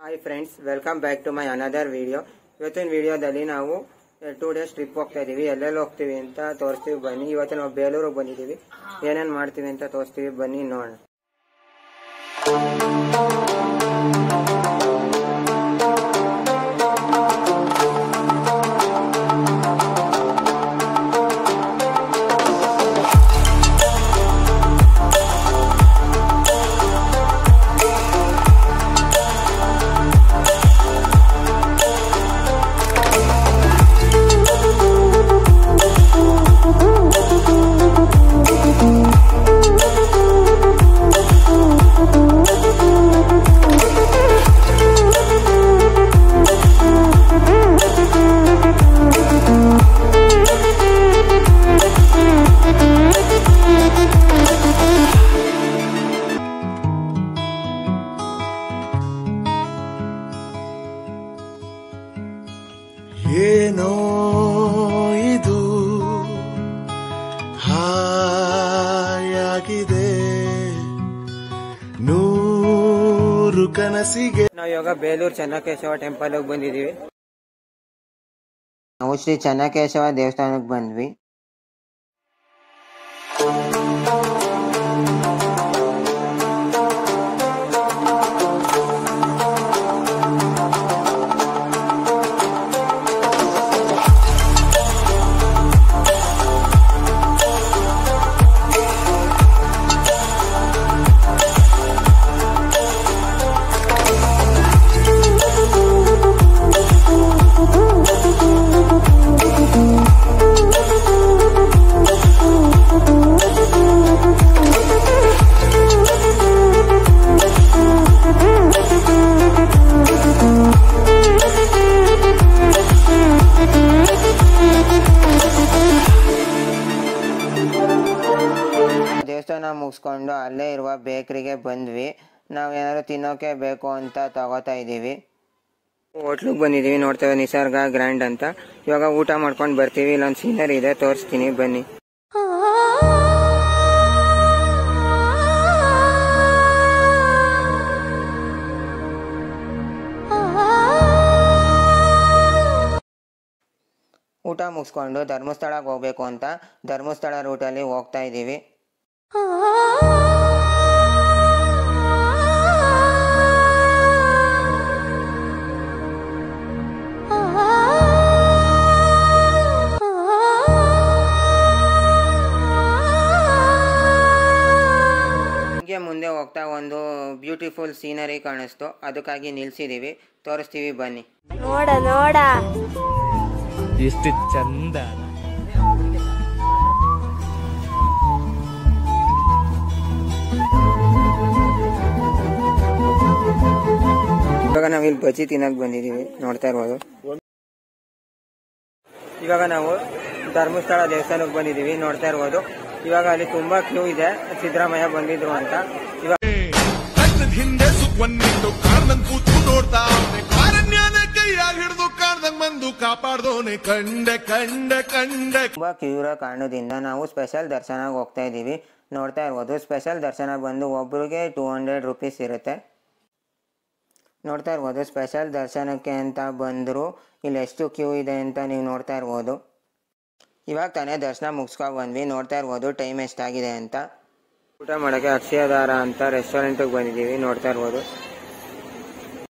Hi friends, welcome back to my another video. ಇವತ್ತಿನ ವಿಡಿಯೋದಲ್ಲಿ ನಾವು 2 ಡೇಸ್ ಟ್ರಿಪ್ ಹೋಗ್ತಾ ಇದೀವಿ. ಎಲ್ಲೆಲ್ಲಿ ಹೋಗ್ತೀವಿ ಅಂತ ತೋರಿಸ್ತೀವಿ ಬನ್ನಿ. ಇವತ್ತು ನಾವು ಬೇಲೂರಿಗೆ ಬಂದಿದ್ದೀವಿ. ಏನೇನು ಮಾಡ್ತೀವಿ ಅಂತ ತೋರಿಸ್ತೀವಿ ಬನ್ನಿ ನೋಡೋಣ. ಏನೋ ಇದು ಹಾಯಾಗಿದೆ ನೂರು ಕನಸಿಗೆ. ನಾವು ಇವಾಗ ಬೇಲೂರು ಚೆನ್ನಕೇಶವ ಟೆಂಪಲ್ ಹೋಗಿ ಬಂದಿದ್ದೀವಿ. ನಾವು ಶ್ರೀ ಚೆನ್ನಕೇಶವ ದೇವಸ್ಥಾನಕ್ಕೆ ಬಂದ್ವಿ. ದೇವಸ್ಥಾನ ಮುಗಿಸ್ಕೊಂಡು ಅಲ್ಲೇ ಇರುವ ಬೇಕ್ರಿಗೆ ಬಂದ್ವಿ. ನಾವೇನಾದ್ರು ತಿನ್ನೋಕೆ ಬೇಕು ಅಂತ ತಗೋತಾ ಇದ್ದೀವಿ. ಹೋಟ್ಲಿಗೆ ಬಂದಿದ್ದೀವಿ. ನೋಡ್ತೇವೆ ನಿಸರ್ಗ ಗ್ರ್ಯಾಂಡ್ ಅಂತ. ಇವಾಗ ಊಟ ಮಾಡ್ಕೊಂಡು ಬರ್ತೀವಿ. ಇಲ್ಲೊಂದು ಸೀನರಿ ಇದೆ, ತೋರಿಸ್ತೀನಿ ಬನ್ನಿ. ಊಟ ಮುಗಿಸ್ಕೊಂಡು ಧರ್ಮಸ್ಥಳಕ್ಕೆ ಹೋಗ್ಬೇಕು ಅಂತ ಧರ್ಮಸ್ಥಳ ರೂಟಲ್ಲಿ ಹೋಗ್ತಾ ಇದ್ದೀವಿ. ಹಂಗೆ ಮುಂದೆ ಹೋಗ್ತಾ ಒಂದು ಬ್ಯೂಟಿಫುಲ್ ಸೀನರಿ ಕಾಣಿಸ್ತು, ಅದಕ್ಕಾಗಿ ನಿಲ್ಸಿದೀವಿ. ತೋರಿಸ್ತೀವಿ ಬನ್ನಿ. ನೋಡ ನೋಡ ಎಷ್ಟು ಚಂದ. ಇವಾಗ ನಾವು ಇಲ್ಲಿ ಬಜ್ಜಿ ತಿನ್ನಕ್ ಬಂದಿದೀವಿ, ನೋಡ್ತಾ ಇರ್ಬೋದು. ಇವಾಗ ನಾವು ಧರ್ಮಸ್ಥಳ ದೇವಸ್ಥಾನಕ್ಕೆ ಬಂದಿದೀವಿ, ನೋಡ್ತಾ ಇರ್ಬೋದು. ಇವಾಗ ಅಲ್ಲಿ ತುಂಬಾ ಕ್ಯೂ ಇದೆ, ಸಿದ್ದರಾಮಯ್ಯ ಬಂದಿದ್ರು ಅಂತ. ಇವಾಗ ಹಿಂದೆ ಸುಖವನ್ನಿಟ್ಟು ಕಾಡ್ದಂಗ್ ಕೂತು ನೋಡ್ತಾ ಹಿಡಿದು ಕಾಡ್ದಂಗ್ ಬಂದು ಕಾಪಾಡ್ದೋನೆ ಕಂಡೆ ಕಂಡೆ ಕಂಡೆ. ತುಂಬಾ ಕ್ಯೂ ಇರೋ ಕಾರಣದಿಂದ ನಾವು ಸ್ಪೆಷಲ್ ದರ್ಶನಕ್ಕೆ ಹೋಗ್ತಾ ಇದೀವಿ. ನೋಡ್ತಾ ಇರ್ಬೋದು. ಸ್ಪೆಷಲ್ ದರ್ಶನ ಬಂದು ಒಬ್ರಿಗೆ 200 ರೂಪೀಸ್ ಇರುತ್ತೆ. ನೋಡ್ತಾ ಇರ್ಬೋದು. ಸ್ಪೆಷಲ್ ದರ್ಶನಕ್ಕೆ ಅಂತ ಬಂದರು ಇಲ್ಲಿ ಎಷ್ಟು ಕ್ಯೂ ಇದೆ ಅಂತ ನೀವು ನೋಡ್ತಾ ಇರ್ಬೋದು. ಇವಾಗ ತಾನೇ ದರ್ಶನ ಮುಗಿಸ್ಕೊಂಡು ಬಂದ್ವಿ. ನೋಡ್ತಾ ಇರ್ಬೋದು ಟೈಮ್ ಎಷ್ಟಾಗಿದೆ ಅಂತ. ಊಟ ಮಾಡೋಕ್ಕೆ ಅಕ್ಷಯಧಾರ ಅಂತ ರೆಸ್ಟೋರೆಂಟಿಗೆ ಬಂದಿದ್ದೀವಿ, ನೋಡ್ತಾ ಇರ್ಬೋದು.